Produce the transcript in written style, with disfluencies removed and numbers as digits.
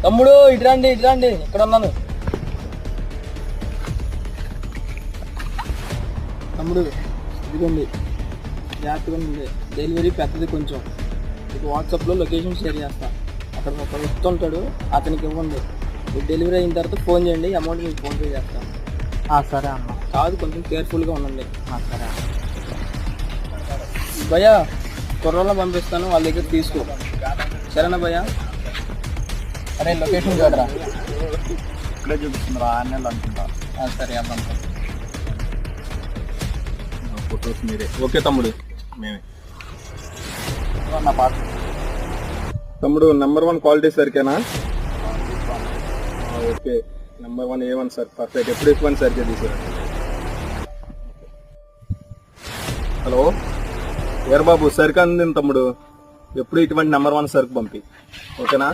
తమ్ముడు ఇటురండి ఇక్కడ ఉన్నాను. తమ్ముడు ఇదిగోండి, జాగ్రత్తగా ఉంది. డెలివరీ పెద్దది కొంచెం. మీకు వాట్సాప్లో లొకేషన్ షేర్ చేస్తా. అక్కడ ఒక వ్యక్తి ఉంటాడు, అతనికి ఇవ్వండి. మీకు డెలివరీ అయిన తర్వాత ఫోన్ చేయండి, అమౌంట్ మీకు ఫోన్పే చేస్తాను. సరే అన్న. కాదు, కొంచెం కేర్ఫుల్గా ఉండండి. సరే అన్న. భయ్యా కుర్రోళ్ళని పంపిస్తాను, వాళ్ళ దగ్గర తీసుకో. సరేనా భయ్యా? అరే లొకేషన్ చూడరా. ఇక్కడే చూపిస్తుందిరా, 6 నెలలు అనుకుంటా. సరే అమ్మ. ఫొటోస్ మీరే. ఓకే తమ్ముడు, మేమే. నా పాట తమ్ముడు నెంబర్ 1 క్వాలిటీ సరికేనా? Okay, number 1 A1 sir, perfect. ఎప్పుడు ఎక్కువ సరిగ్గా తీసారు. హలో ఏర్ బాబు, సరికి అందింది తమ్ముడు. ఎప్పుడు ఇటువంటి నెంబర్ 1 సరుకు పంపి, ఓకేనా?